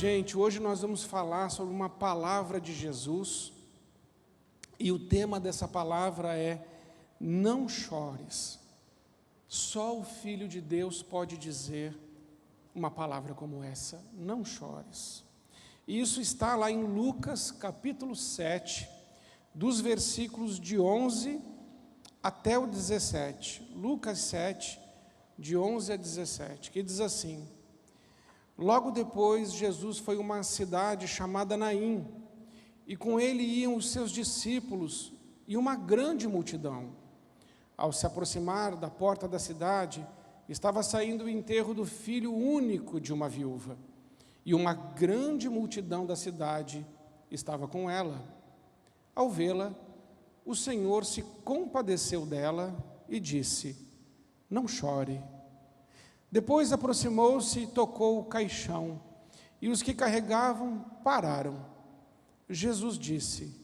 Gente, hoje nós vamos falar sobre uma palavra de Jesus, e o tema dessa palavra é: não chores. Só o Filho de Deus pode dizer uma palavra como essa: não chores. E isso está lá em Lucas capítulo 7, dos versículos de 11 até o 17. Lucas 7, de 11 a 17, que diz assim: logo depois, Jesus foi a uma cidade chamada Naim, e com ele iam os seus discípulos e uma grande multidão. Ao se aproximar da porta da cidade, estava saindo o enterro do filho único de uma viúva, e uma grande multidão da cidade estava com ela. Ao vê-la, o Senhor se compadeceu dela e disse: não chore. Depois aproximou-se e tocou o caixão, e os que carregavam pararam. Jesus disse: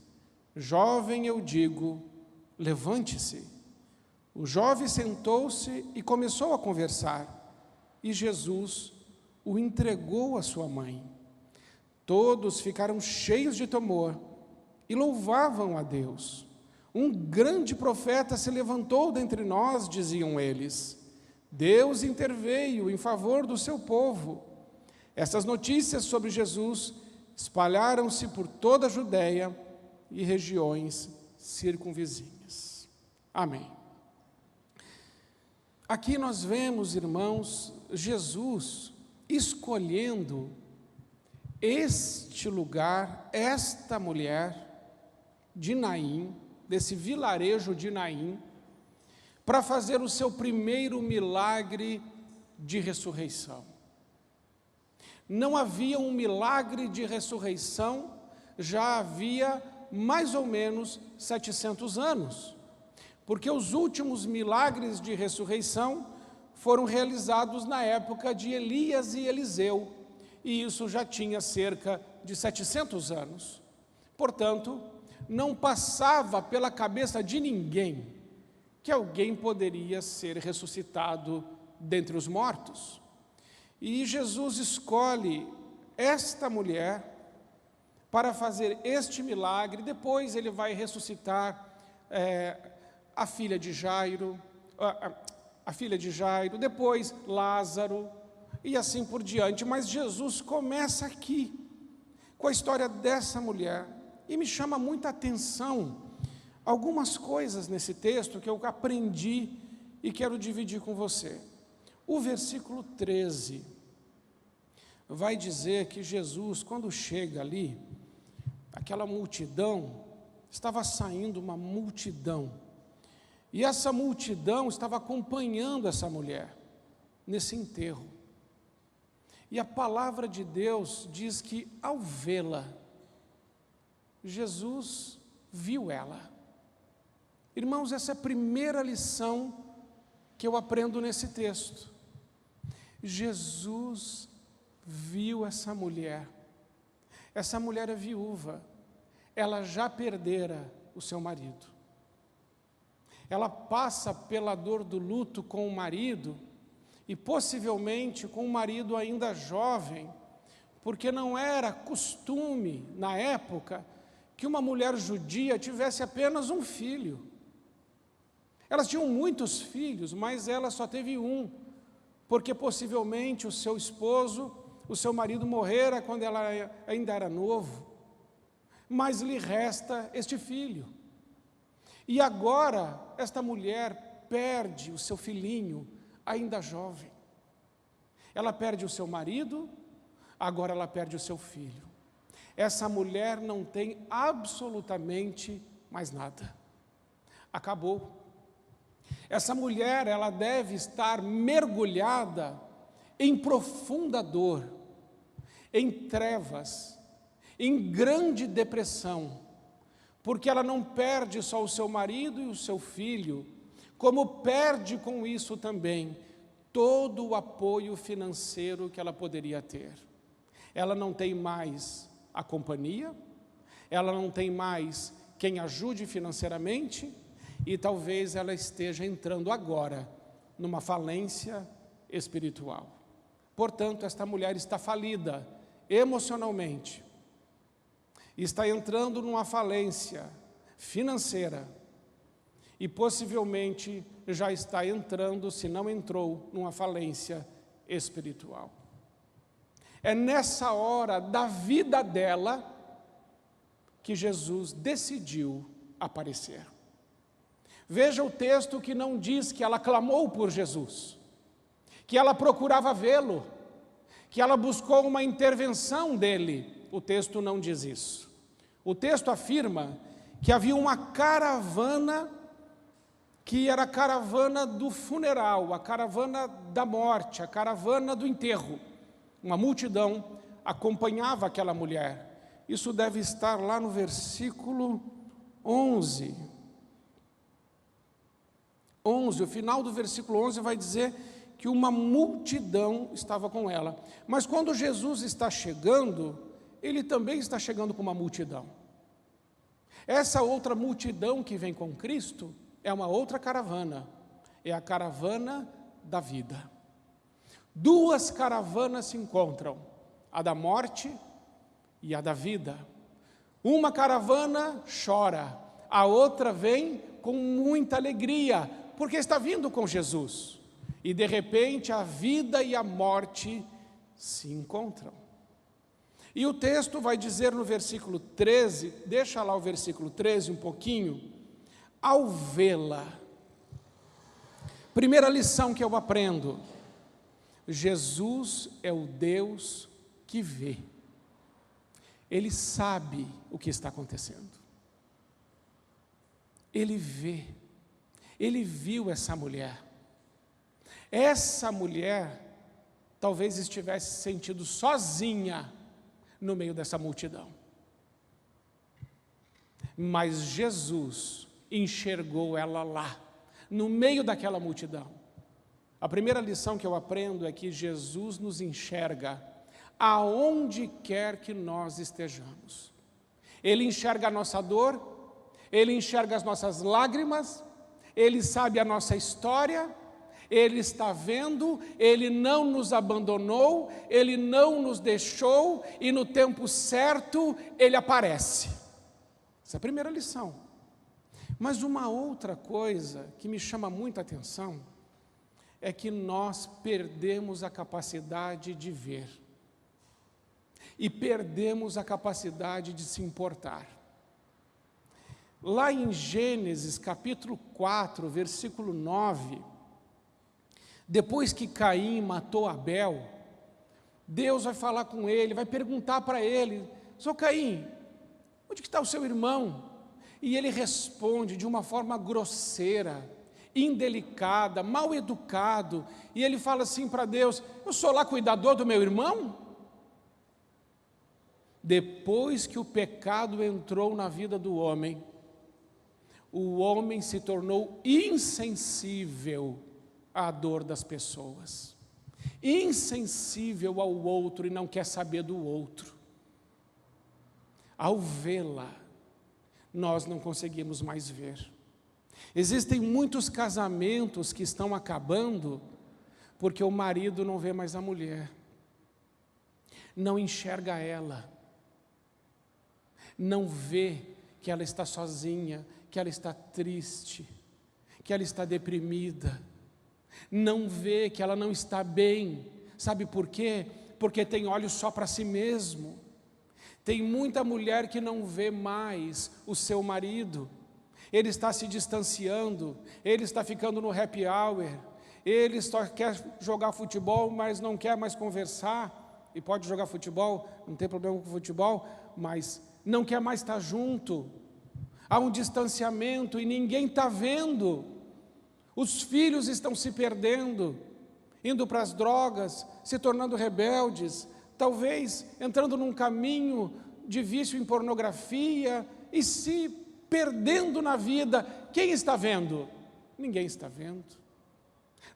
jovem, eu digo, levante-se. O jovem sentou-se e começou a conversar, e Jesus o entregou à sua mãe. Todos ficaram cheios de temor e louvavam a Deus. Um grande profeta se levantou dentre nós, diziam eles. Deus interveio em favor do seu povo. Essas notícias sobre Jesus espalharam-se por toda a Judéia e regiões circunvizinhas. Amém. Aqui nós vemos, irmãos, Jesus escolhendo este lugar, esta mulher de Naim, desse vilarejo de Naim, para fazer o seu primeiro milagre de ressurreição. Não havia um milagre de ressurreição, já havia mais ou menos 700 anos, porque os últimos milagres de ressurreição foram realizados na época de Elias e Eliseu, e isso já tinha cerca de 700 anos. Portanto, não passava pela cabeça de ninguém que alguém poderia ser ressuscitado dentre os mortos. E Jesus escolhe esta mulher para fazer este milagre. Depois ele vai ressuscitar a filha de Jairo, depois Lázaro, e assim por diante. Mas Jesus começa aqui, com a história dessa mulher, e me chama muita atenção algumas coisas nesse texto que eu aprendi e quero dividir com você. O versículo 13 vai dizer que Jesus, quando chega ali, aquela multidão, estava saindo uma multidão, e essa multidão estava acompanhando essa mulher nesse enterro. E a palavra de Deus diz que, ao vê-la, Jesus viu ela. Irmãos, essa é a primeira lição que eu aprendo nesse texto. Jesus viu essa mulher. Essa mulher é viúva. Ela já perdera o seu marido. Ela passa pela dor do luto com o marido, e possivelmente com o marido ainda jovem, porque não era costume, na época, que uma mulher judia tivesse apenas um filho. Elas tinham muitos filhos, mas ela só teve um, porque possivelmente o seu esposo, o seu marido morrera quando ela ainda era novo, mas lhe resta este filho. E agora, esta mulher perde o seu filhinho, ainda jovem. Ela perde o seu marido, agora ela perde o seu filho. Essa mulher não tem absolutamente mais nada. Acabou. Essa mulher, ela deve estar mergulhada em profunda dor, em trevas, em grande depressão, porque ela não perde só o seu marido e o seu filho, como perde com isso também todo o apoio financeiro que ela poderia ter. Ela não tem mais a companhia, ela não tem mais quem ajude financeiramente, e talvez ela esteja entrando agora numa falência espiritual. Portanto, esta mulher está falida, emocionalmente, está entrando numa falência financeira e possivelmente já está entrando, se não entrou, numa falência espiritual. É nessa hora da vida dela que Jesus decidiu aparecer. Veja o texto que não diz que ela clamou por Jesus, que ela procurava vê-lo, que ela buscou uma intervenção dele. O texto não diz isso. O texto afirma que havia uma caravana, que era a caravana do funeral, a caravana da morte, a caravana do enterro. Uma multidão acompanhava aquela mulher. Isso deve estar lá no versículo 11. O final do versículo 11 vai dizer que uma multidão estava com ela. Mas quando Jesus está chegando, ele também está chegando com uma multidão. Essa outra multidão que vem com Cristo é uma outra caravana, é a caravana da vida. Duas caravanas se encontram, a da morte e a da vida. Uma caravana chora, a outra vem com muita alegria, porque está vindo com Jesus. E de repente a vida e a morte se encontram. E o texto vai dizer no versículo 13, deixa lá o versículo 13 um pouquinho, ao vê-la. Primeira lição que eu aprendo: Jesus é o Deus que vê. Ele sabe o que está acontecendo. Ele vê. Ele viu essa mulher. Essa mulher talvez estivesse se sentindo sozinha no meio dessa multidão. Mas Jesus enxergou ela lá, no meio daquela multidão. A primeira lição que eu aprendo é que Jesus nos enxerga aonde quer que nós estejamos. Ele enxerga a nossa dor, Ele enxerga as nossas lágrimas, Ele sabe a nossa história, Ele está vendo, Ele não nos abandonou, Ele não nos deixou e no tempo certo Ele aparece. Essa é a primeira lição. Mas uma outra coisa que me chama muita atenção é que nós perdemos a capacidade de ver e perdemos a capacidade de se importar. Lá em Gênesis capítulo 4, versículo 9, depois que Caim matou Abel, Deus vai falar com ele, vai perguntar para ele: "Seu Caim, onde que está o seu irmão?" E ele responde de uma forma grosseira, indelicada, mal educado, e ele fala assim para Deus: "Eu sou lá cuidador do meu irmão?" Depois que o pecado entrou na vida do homem, o homem se tornou insensível à dor das pessoas, insensível ao outro e não quer saber do outro. Ao vê-la, nós não conseguimos mais ver. Existem muitos casamentos que estão acabando porque o marido não vê mais a mulher, não enxerga ela, não vê que ela está sozinha, que ela está triste, que ela está deprimida, não vê que ela não está bem. Sabe por quê? Porque tem olhos só para si mesmo. Tem muita mulher que não vê mais o seu marido, ele está se distanciando, ele está ficando no happy hour, ele só quer jogar futebol, mas não quer mais conversar, e pode jogar futebol, não tem problema com futebol, mas não quer mais estar junto. Há um distanciamento e ninguém está vendo. Os filhos estão se perdendo, indo para as drogas, se tornando rebeldes, talvez entrando num caminho de vício em pornografia e se perdendo na vida. Quem está vendo? Ninguém está vendo.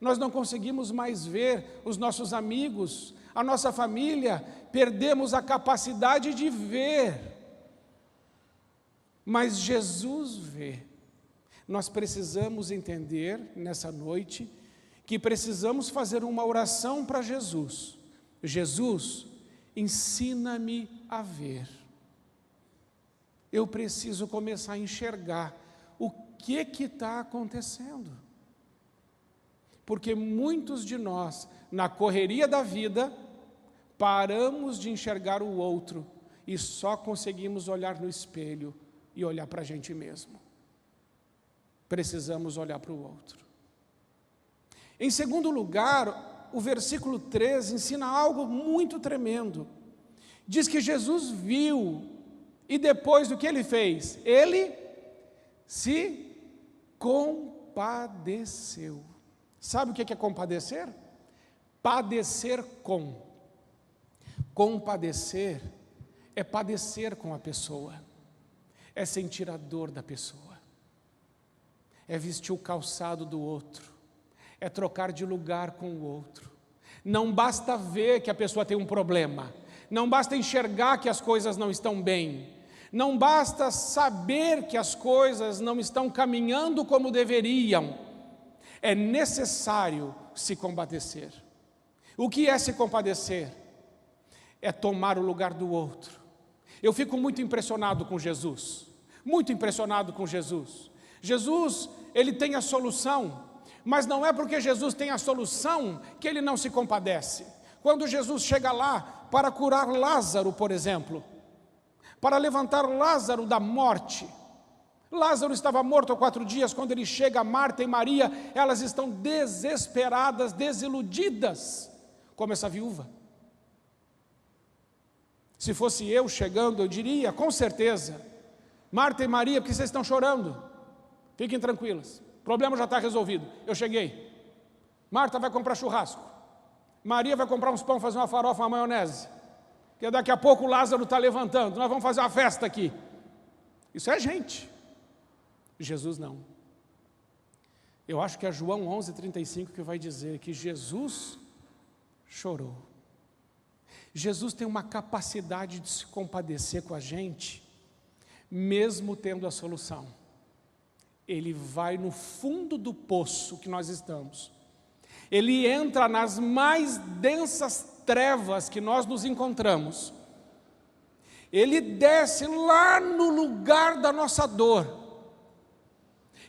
Nós não conseguimos mais ver os nossos amigos, a nossa família, perdemos a capacidade de ver. Mas Jesus vê. Nós precisamos entender nessa noite que precisamos fazer uma oração para Jesus. Jesus, ensina-me a ver. Eu preciso começar a enxergar o que está acontecendo. Porque muitos de nós, na correria da vida, paramos de enxergar o outro e só conseguimos olhar no espelho e olhar para a gente mesmo. Precisamos olhar para o outro. Em segundo lugar, o versículo 13 ensina algo muito tremendo. Diz que Jesus viu, e depois do que ele fez? Ele se compadeceu. Sabe o que é compadecer? Padecer com. Compadecer é padecer com a pessoa, é sentir a dor da pessoa, é vestir o calçado do outro, é trocar de lugar com o outro. Não basta ver que a pessoa tem um problema, não basta enxergar que as coisas não estão bem, não basta saber que as coisas não estão caminhando como deveriam. É necessário se compadecer. O que é se compadecer? É tomar o lugar do outro. Eu fico muito impressionado com Jesus, muito impressionado com Jesus. Jesus, ele tem a solução, mas não é porque Jesus tem a solução que ele não se compadece. Quando Jesus chega lá para curar Lázaro, por exemplo, para levantar Lázaro da morte, Lázaro estava morto há 4 dias, quando ele chega, Marta e Maria, elas estão desesperadas, desiludidas, como essa viúva. Se fosse eu chegando, eu diria, com certeza, Marta e Maria, por que vocês estão chorando? Fiquem tranquilas, o problema já está resolvido, eu cheguei. Marta vai comprar churrasco, Maria vai comprar uns pão, fazer uma farofa, uma maionese, porque daqui a pouco o Lázaro está levantando, nós vamos fazer uma festa aqui. Isso é gente. Jesus não. Eu acho que é João 11:35 que vai dizer que Jesus chorou. Jesus tem uma capacidade de se compadecer com a gente, mesmo tendo a solução. Ele vai no fundo do poço que nós estamos. Ele entra nas mais densas trevas que nós nos encontramos. Ele desce lá no lugar da nossa dor.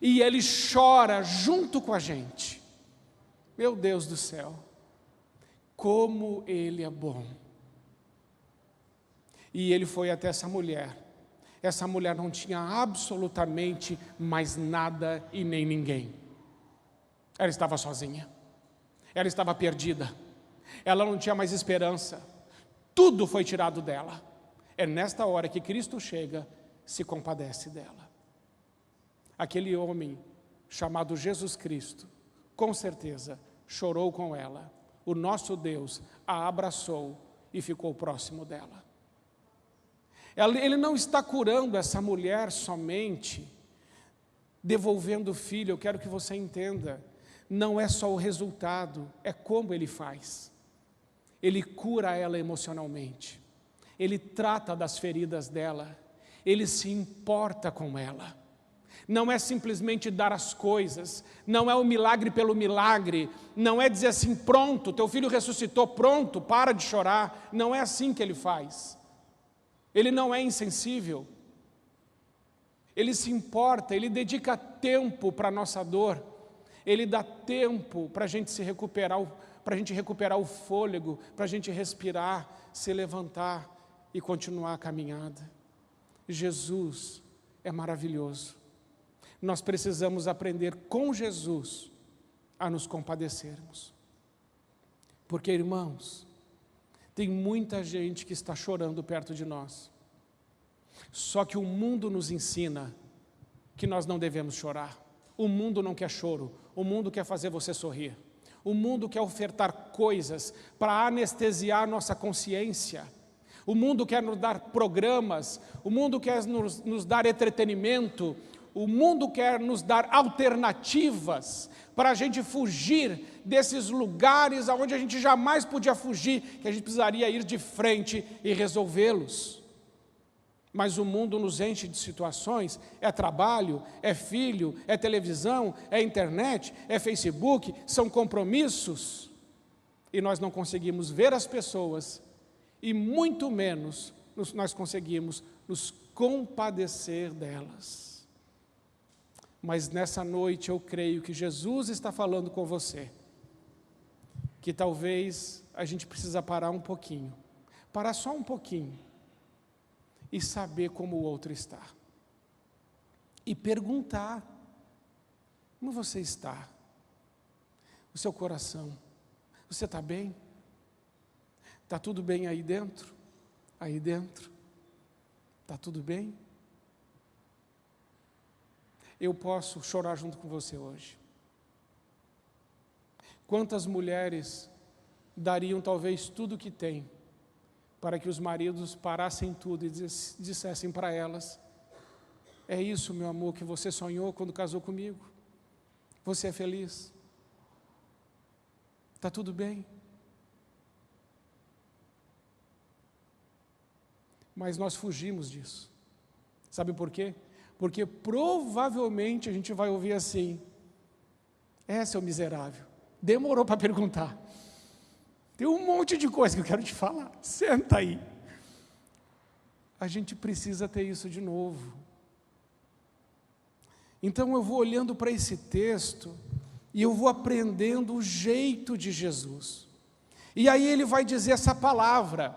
E ele chora junto com a gente. Meu Deus do céu, como ele é bom. E ele foi até essa mulher. Essa mulher não tinha absolutamente mais nada e nem ninguém. Ela estava sozinha. Ela estava perdida. Ela não tinha mais esperança. Tudo foi tirado dela. É nesta hora que Cristo chega, se compadece dela. Aquele homem chamado Jesus Cristo, com certeza, chorou com ela. O nosso Deus a abraçou e ficou próximo dela. Ele não está curando essa mulher somente, devolvendo o filho. Eu quero que você entenda, não é só o resultado, é como ele faz. Ele cura ela emocionalmente, ele trata das feridas dela, ele se importa com ela. Não é simplesmente dar as coisas, não é o milagre pelo milagre, não é dizer assim, pronto, teu filho ressuscitou, pronto, para de chorar. Não é assim que ele faz. Ele não é insensível, ele se importa, ele dedica tempo para a nossa dor, ele dá tempo para a gente se recuperar, para a gente recuperar o fôlego, para a gente respirar, se levantar e continuar a caminhada. Jesus é maravilhoso. Nós precisamos aprender com Jesus a nos compadecermos. Porque, irmãos, tem muita gente que está chorando perto de nós. Só que o mundo nos ensina que nós não devemos chorar. O mundo não quer choro, o mundo quer fazer você sorrir. O mundo quer ofertar coisas para anestesiar nossa consciência. O mundo quer nos dar programas, o mundo quer nos dar entretenimento, o mundo quer nos dar alternativas para a gente fugir desses lugares aonde a gente jamais podia fugir, que a gente precisaria ir de frente e resolvê-los. Mas o mundo nos enche de situações, é trabalho, é filho, é televisão, é internet, é Facebook, são compromissos, e nós não conseguimos ver as pessoas e muito menos nós conseguimos nos compadecer delas. Mas nessa noite eu creio que Jesus está falando com você, que talvez a gente precisa parar um pouquinho, parar só um pouquinho, e saber como o outro está. E perguntar, como você está? O seu coração, você está bem? Está tudo bem aí dentro? Aí dentro? Está tudo bem? Eu posso chorar junto com você hoje. Quantas mulheres dariam talvez tudo o que têm para que os maridos parassem tudo e dissessem para elas: é isso, meu amor, que você sonhou quando casou comigo? Você é feliz? Está tudo bem? Mas nós fugimos disso. Sabe por quê? Porque provavelmente a gente vai ouvir assim: é, seu miserável, demorou para perguntar. Tem um monte de coisa que eu quero te falar, senta aí. A gente precisa ter isso de novo. Então eu vou olhando para esse texto e eu vou aprendendo o jeito de Jesus. E aí ele vai dizer essa palavra: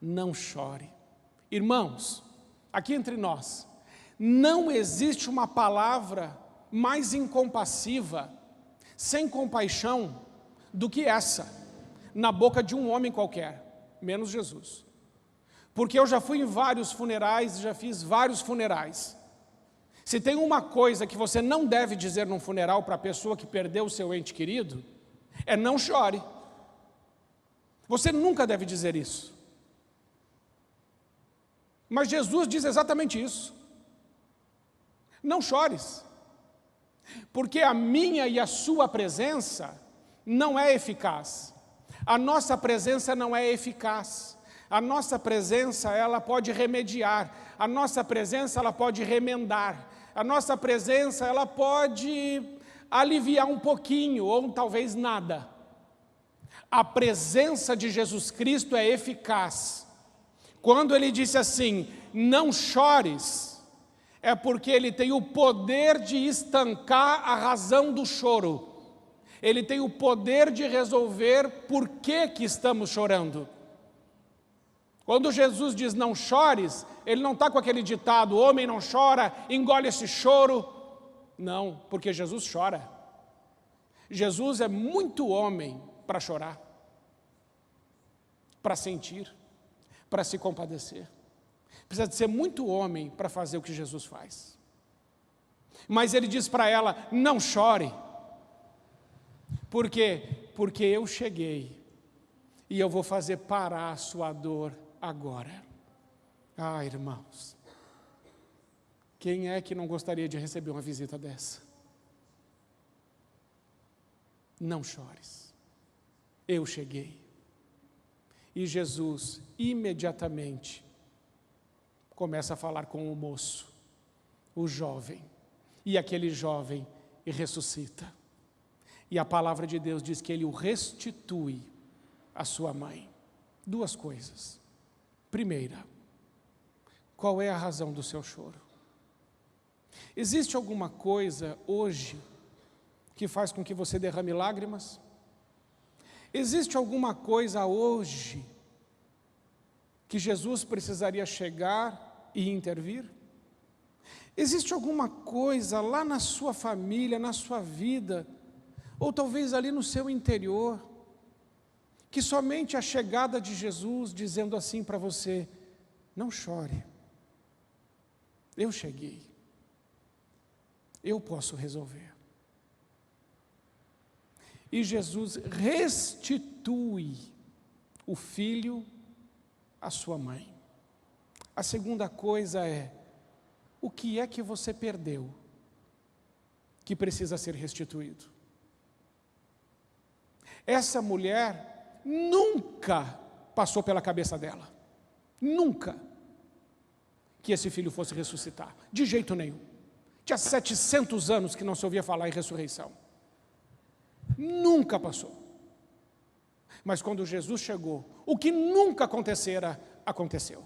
não chore. Irmãos, aqui entre nós, não existe uma palavra mais incompassiva, sem compaixão, do que essa, na boca de um homem qualquer, menos Jesus. Porque eu já fui em vários funerais, já fiz vários funerais. Se tem uma coisa que você não deve dizer num funeral para a pessoa que perdeu o seu ente querido, é não chore. Você nunca deve dizer isso. Mas Jesus diz exatamente isso. Não chores. Porque a minha e a sua presença não é eficaz. A nossa presença não é eficaz. A nossa presença, ela pode remediar. A nossa presença, ela pode remendar. A nossa presença, ela pode aliviar um pouquinho, ou talvez nada. A presença de Jesus Cristo é eficaz. Quando ele disse assim: não chores, é porque ele tem o poder de estancar a razão do choro. Ele tem o poder de resolver por que estamos chorando. Quando Jesus diz não chores, ele não está com aquele ditado: homem não chora, engole esse choro. Não, porque Jesus chora. Jesus é muito homem para chorar, para sentir, para se compadecer. Precisa de ser muito homem para fazer o que Jesus faz. Mas ele diz para ela: não chore. Por quê? Porque eu cheguei e eu vou fazer parar a sua dor agora. Ah, irmãos, quem é que não gostaria de receber uma visita dessa? Não chores. Eu cheguei. E Jesus imediatamente começa a falar com o moço, o jovem, e aquele jovem ressuscita. E a palavra de Deus diz que ele o restitui à sua mãe. Duas coisas. Primeira, qual é a razão do seu choro? Existe alguma coisa hoje que faz com que você derrame lágrimas? Existe alguma coisa hoje que Jesus precisaria chegar e intervir? Existe alguma coisa lá na sua família, na sua vida, ou talvez ali no seu interior, que somente a chegada de Jesus dizendo assim para você: não chore, eu cheguei, eu posso resolver. E Jesus restitui o filho à sua mãe. A segunda coisa é: o que é que você perdeu que precisa ser restituído? Essa mulher nunca passou pela cabeça dela, nunca, que esse filho fosse ressuscitar, de jeito nenhum. Tinha 700 anos que não se ouvia falar em ressurreição. Nunca passou. Mas quando Jesus chegou, o que nunca acontecera, aconteceu.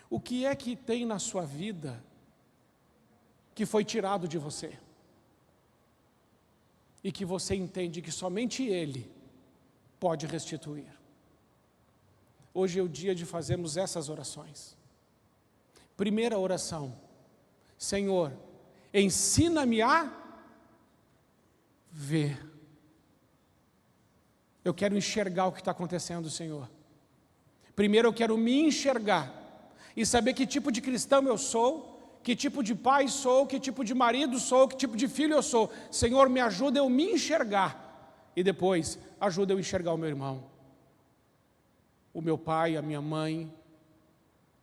O que é que tem na sua vida que foi tirado de você? E que você entende que somente Ele pode restituir. Hoje é o dia de fazermos essas orações. Primeira oração: Senhor, ensina-me a ver. Eu quero enxergar o que está acontecendo, Senhor. Primeiro eu quero me enxergar e saber que tipo de cristão eu sou, que tipo de pai sou, que tipo de marido sou, que tipo de filho eu sou. Senhor, me ajuda eu me enxergar e depois ajuda eu enxergar o meu irmão, o meu pai, a minha mãe.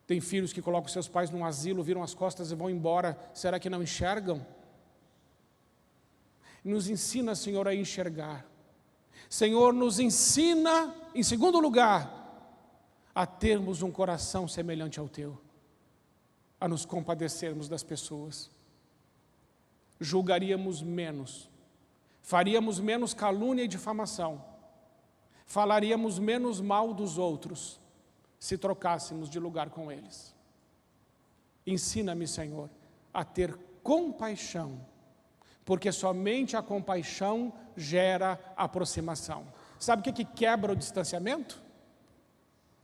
Tem filhos que colocam seus pais num asilo, viram as costas e vão embora. Será que não enxergam? Nos ensina, Senhor, a enxergar. Senhor, nos ensina, em segundo lugar, a termos um coração semelhante ao Teu, a nos compadecermos das pessoas. Julgaríamos menos, faríamos menos calúnia e difamação, falaríamos menos mal dos outros, se trocássemos de lugar com eles. Ensina-me, Senhor, a ter compaixão, porque somente a compaixão gera aproximação. Sabe o que quebra o distanciamento?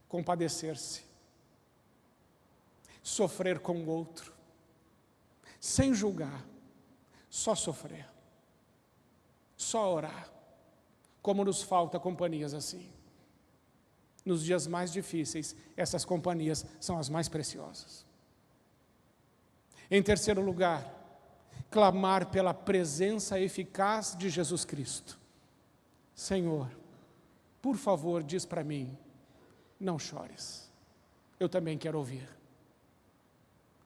Compadecer-se, sofrer com o outro, sem julgar, só sofrer, só orar. Como nos falta companhias assim. Nos dias mais difíceis, essas companhias são as mais preciosas. Em terceiro lugar, clamar pela presença eficaz de Jesus Cristo. Senhor, por favor, diz para mim, não chores, eu também quero ouvir.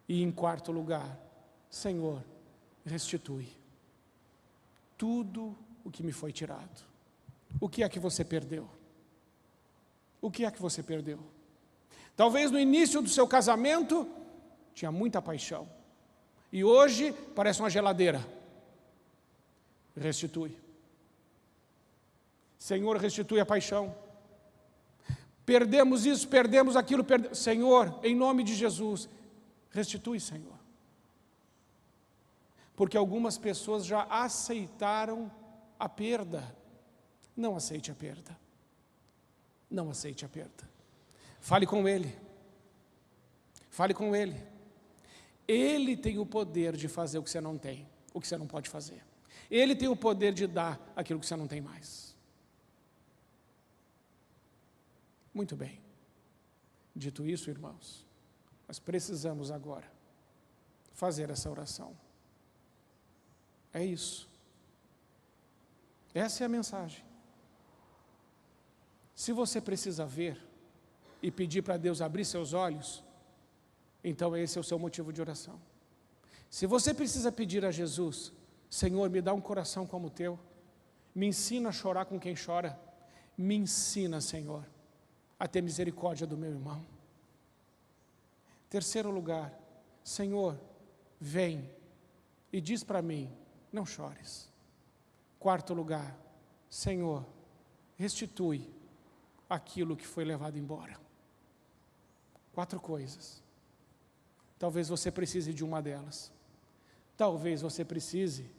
E em quarto lugar, Senhor, restitui tudo o que me foi tirado. O que é que você perdeu? O que é que você perdeu? Talvez no início do seu casamento tinha muita paixão e hoje parece uma geladeira. Restitui. Senhor, restitui a paixão. Perdemos isso, perdemos aquilo, Senhor, em nome de Jesus, restitui, Senhor. Porque algumas pessoas já aceitaram a perda. Não aceite a perda. Não aceite a perda. Fale com Ele. Fale com Ele. Ele tem o poder de fazer o que você não tem, o que você não pode fazer. Ele tem o poder de dar aquilo que você não tem mais. Muito bem. Dito isso, irmãos, nós precisamos agora fazer essa oração. É isso. Essa é a mensagem. Se você precisa ver e pedir para Deus abrir seus olhos, então esse é o seu motivo de oração. Se você precisa pedir a Jesus, Senhor, me dá um coração como o teu, me ensina a chorar com quem chora, me ensina, Senhor, a ter misericórdia do meu irmão. Terceiro lugar, Senhor, vem e diz para mim, não chores. Quarto lugar, Senhor, restitui aquilo que foi levado embora. 4 coisas. Talvez você precise de uma delas. Talvez você precise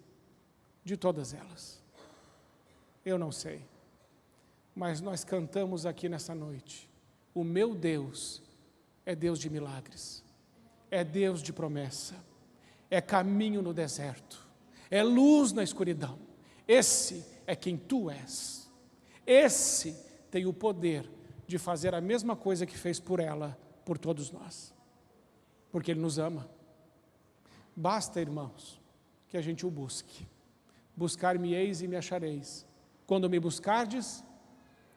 de todas elas. Eu não sei. Mas nós cantamos aqui nessa noite. O meu Deus é Deus de milagres. É Deus de promessa. É caminho no deserto. É luz na escuridão. Esse é quem tu és. Esse tem o poder de fazer a mesma coisa que fez por ela, por todos nós. Porque Ele nos ama. Basta, irmãos, que a gente o busque. Buscar-me-eis e me achareis. Quando me buscardes,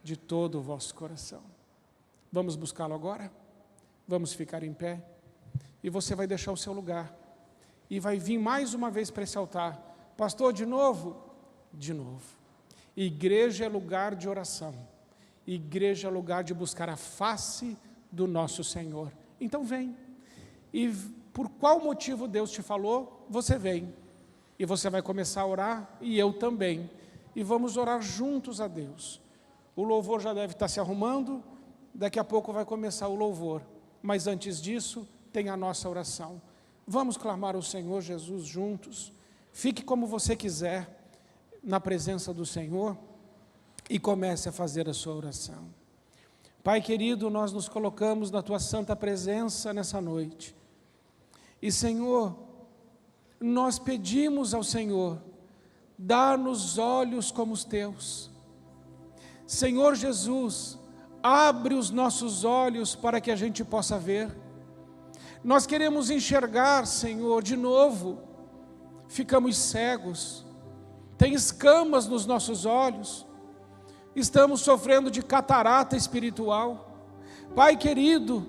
de todo o vosso coração. Vamos buscá-lo agora? Vamos ficar em pé? E você vai deixar o seu lugar. E vai vir mais uma vez para esse altar. Pastor, de novo? De novo. Igreja é lugar de oração. Igreja é lugar de buscar a face do nosso Senhor. Então vem. E por qual motivo Deus te falou, você vem. E você vai começar a orar, e eu também. e vamos orar juntos a Deus. O louvor já deve estar se arrumando, daqui a pouco vai começar o louvor, mas antes disso tem a nossa oração. Vamos clamar ao Senhor Jesus juntos. Fique como você quiser na presença do Senhor e comece a fazer a sua oração. Pai querido, nós nos colocamos na Tua santa presença nessa noite. E Senhor, nós pedimos ao Senhor, dá-nos olhos como os Teus. Senhor Jesus, abre os nossos olhos para que a gente possa ver. Nós queremos enxergar, Senhor, de novo. Ficamos cegos, tem escamas nos nossos olhos, estamos sofrendo de catarata espiritual. Pai querido,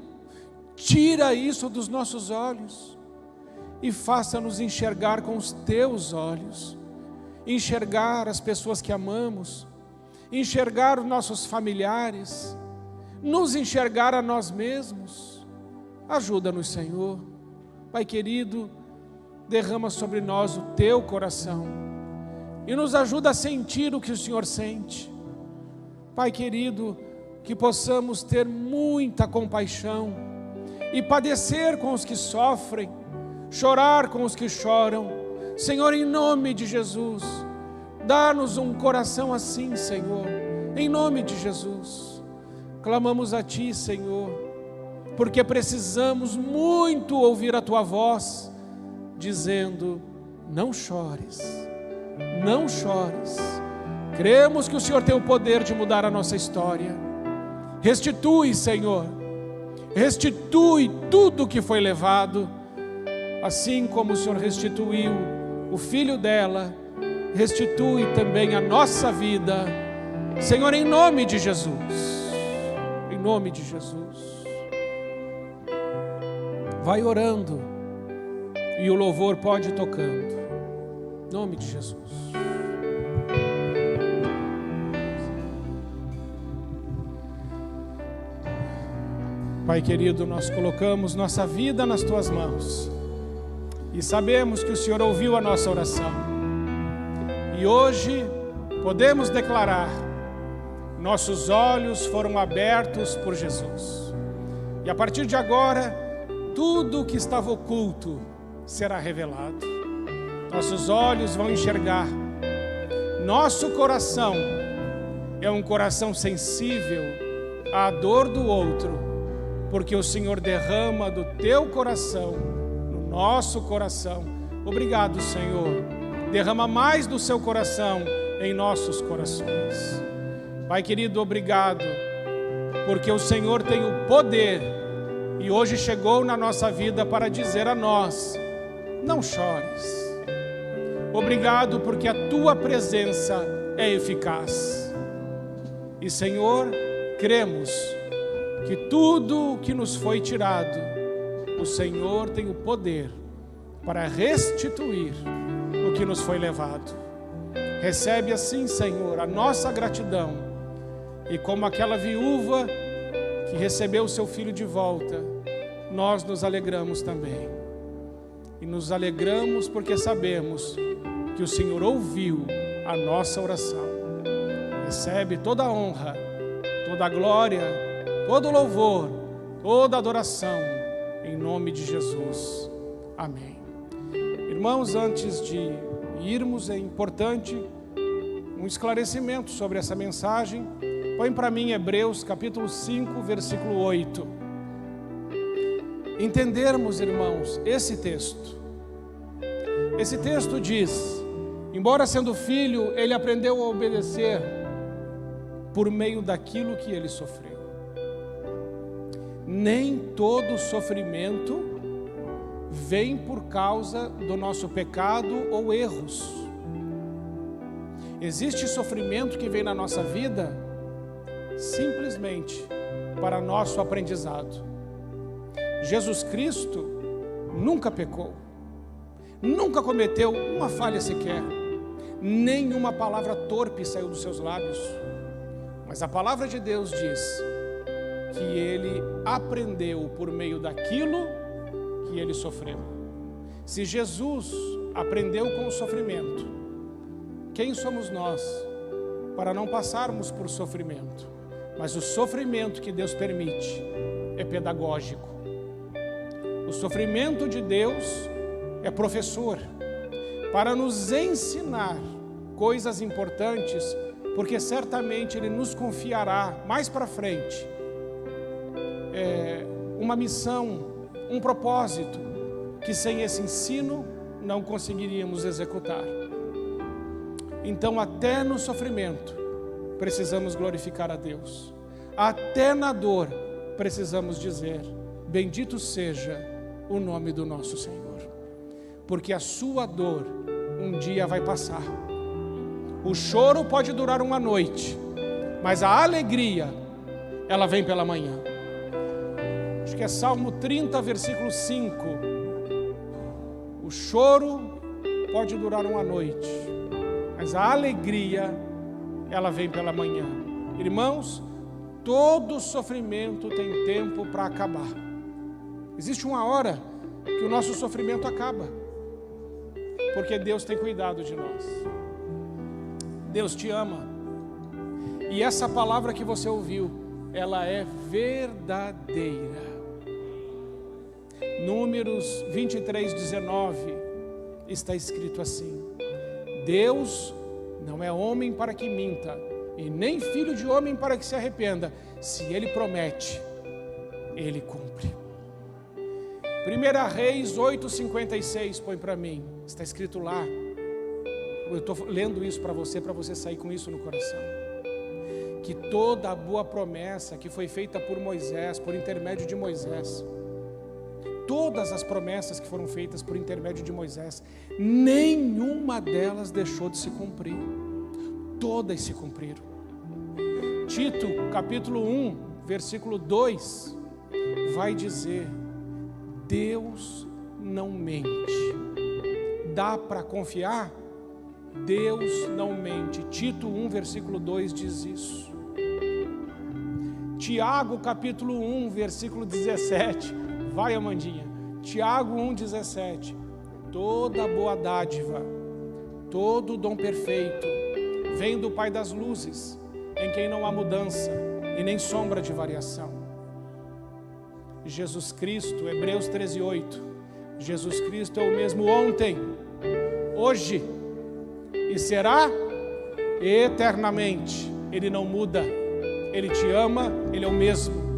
tira isso dos nossos olhos e faça-nos enxergar com os Teus olhos, enxergar as pessoas que amamos, enxergar os nossos familiares, nos enxergar a nós mesmos. Ajuda-nos, Senhor. Pai querido, derrama sobre nós o Teu coração e nos ajuda a sentir o que o Senhor sente. Pai querido, que possamos ter muita compaixão e padecer com os que sofrem, chorar com os que choram. Senhor, em nome de Jesus, dá-nos um coração assim, Senhor, em nome de Jesus. Clamamos a Ti, Senhor, porque precisamos muito ouvir a Tua voz, dizendo: não chores, não chores. Cremos que o Senhor tem o poder de mudar a nossa história. Restitui, Senhor, restitui tudo que foi levado, assim como o Senhor restituiu o filho dela, restitui também a nossa vida, Senhor, em nome de Jesus, em nome de Jesus. Vai orando e o louvor pode ir tocando, em nome de Jesus. Pai querido, nós colocamos nossa vida nas Tuas mãos e sabemos que o Senhor ouviu a nossa oração. E hoje podemos declarar: nossos olhos foram abertos por Jesus. E a partir de agora, tudo o que estava oculto será revelado. Nossos olhos vão enxergar. Nosso coração é um coração sensível à dor do outro, porque o Senhor derrama do Teu coração no nosso coração. Obrigado, Senhor. Derrama mais do Seu coração em nossos corações. Pai querido, obrigado, porque o Senhor tem o poder e hoje chegou na nossa vida para dizer a nós: não chores. Obrigado porque a Tua presença é eficaz. E Senhor, cremos que tudo o que nos foi tirado, o Senhor tem o poder para restituir o que nos foi levado. Recebe assim, Senhor, a nossa gratidão, e como aquela viúva que recebeu o seu filho de volta, nós nos alegramos também. E nos alegramos porque sabemos que o Senhor ouviu a nossa oração. Recebe toda a honra, toda a glória, todo o louvor, toda a adoração, em nome de Jesus. Amém. Irmãos, antes de irmos, é importante um esclarecimento sobre essa mensagem. Põe para mim Hebreus capítulo 5, versículo 8. Entendermos, irmãos, esse texto. Esse texto diz: embora sendo filho, ele aprendeu a obedecer por meio daquilo que ele sofreu. Nem todo sofrimento vem por causa do nosso pecado ou erros. Existe sofrimento que vem na nossa vida simplesmente para nosso aprendizado. Jesus Cristo nunca pecou, nunca cometeu uma falha sequer, nenhuma palavra torpe saiu dos seus lábios. Mas a palavra de Deus diz que ele aprendeu por meio daquilo que ele sofreu. Se Jesus aprendeu com o sofrimento, quem somos nós para não passarmos por sofrimento. Mas o sofrimento que Deus permite é pedagógico. O sofrimento de Deus é professor, para nos ensinar coisas importantes, porque certamente Ele nos confiará mais para frente uma missão, um propósito, que sem esse ensino não conseguiríamos executar. Então, até no sofrimento, precisamos glorificar a Deus. Até na dor, precisamos dizer: bendito seja o nome do nosso Senhor. Porque a sua dor um dia vai passar. O choro pode durar uma noite, mas a alegria, ela vem pela manhã. Acho que é Salmo 30, versículo 5. O choro pode durar uma noite, mas a alegria, ela vem pela manhã. Irmãos, todo sofrimento tem tempo para acabar. Existe uma hora que o nosso sofrimento acaba, porque Deus tem cuidado de nós. Deus te ama. E essa palavra que você ouviu, ela é verdadeira. Números 23, 19, está escrito assim: Deus não é homem para que minta, e nem filho de homem para que se arrependa. Se Ele promete, Ele cumpre. 1 Reis 8,56, põe para mim, está escrito lá. Eu estou lendo isso para você sair com isso no coração. Que toda a boa promessa que foi feita por Moisés, por intermédio de Moisés, todas as promessas que foram feitas por intermédio de Moisés, nenhuma delas deixou de se cumprir. Todas se cumpriram. Tito, capítulo 1, versículo 2, vai dizer: Deus não mente. Dá para confiar? Deus não mente. Tito 1, versículo 2 diz isso. Tiago, capítulo 1, versículo 17. Vai, Amandinha. Tiago 1, 17. Toda boa dádiva, todo dom perfeito, vem do Pai das luzes, em quem não há mudança e nem sombra de variação. Jesus Cristo, Hebreus 13, 8. Jesus Cristo é o mesmo ontem, hoje e será eternamente. Ele não muda, Ele te ama, Ele é o mesmo.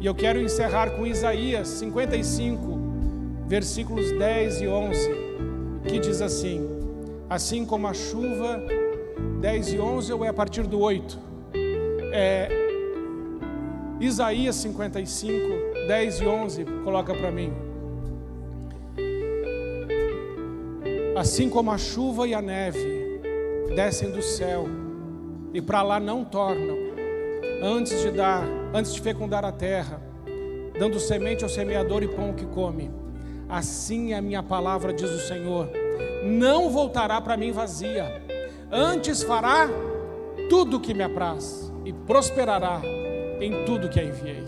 E eu quero encerrar com Isaías 55, versículos 10 e 11, que diz assim: assim como a chuva, 10 e 11, ou é a partir do 8? Isaías 55, 10 e 11, coloca para mim. Assim como a chuva e a neve descem do céu e para lá não tornam, antes de fecundar a terra, dando semente ao semeador e pão ao que come, assim é a minha palavra, diz o Senhor, não voltará para mim vazia, antes fará tudo o que me apraz e prosperará em tudo que a enviei.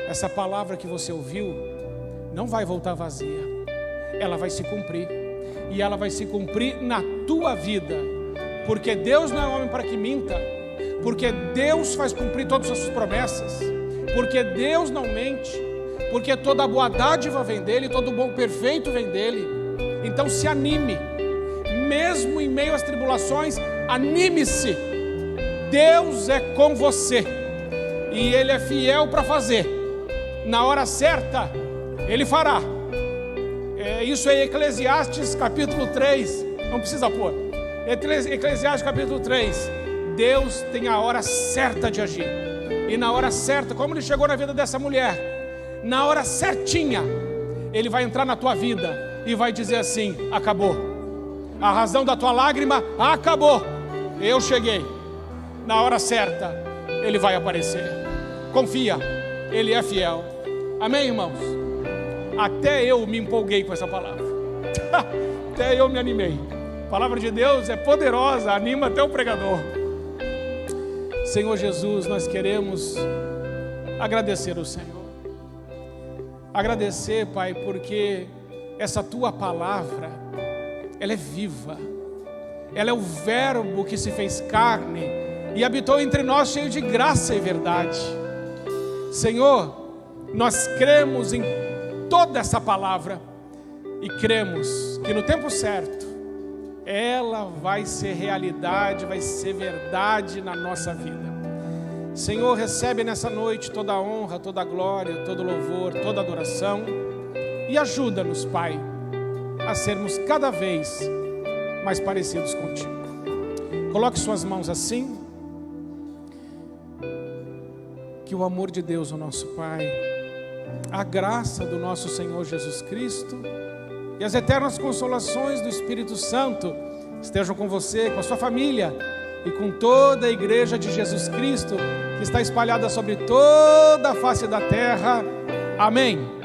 Essa palavra que você ouviu não vai voltar vazia, ela vai se cumprir. E ela vai se cumprir na tua vida, porque Deus não é homem para que minta, porque Deus faz cumprir todas as suas promessas, porque Deus não mente, porque toda boa dádiva vem dEle, todo bom perfeito vem dEle. Então se anime, mesmo em meio às tribulações, anime-se. Deus é com você e Ele é fiel para fazer. Na hora certa Ele fará. Isso é Eclesiastes capítulo 3, não precisa pôr. Eclesiastes capítulo 3, Deus tem a hora certa de agir. E na hora certa, como Ele chegou na vida dessa mulher, na hora certinha, Ele vai entrar na tua vida e vai dizer assim: acabou. A razão da tua lágrima acabou. Eu cheguei. Na hora certa, Ele vai aparecer. Confia, Ele é fiel. Amém, irmãos? Até eu me empolguei com essa palavra. Até eu me animei. A palavra de Deus é poderosa, anima até o pregador. Senhor Jesus, nós queremos agradecer ao Senhor. Agradecer, Pai, porque essa Tua palavra, ela é viva. ela é o Verbo que se fez carne e habitou entre nós cheio de graça e verdade. Senhor, nós cremos em toda essa palavra e cremos que no tempo certo ela vai ser realidade, vai ser verdade na nossa vida. Senhor, recebe nessa noite toda a honra, toda a glória, todo o louvor, toda a adoração e ajuda-nos, Pai, a sermos cada vez mais parecidos contigo. Coloque suas mãos assim. Que o amor de Deus, o nosso Pai, a graça do nosso Senhor Jesus Cristo e as eternas consolações do Espírito Santo estejam com você, com a sua família e com toda a igreja de Jesus Cristo que está espalhada sobre toda a face da terra. Amém.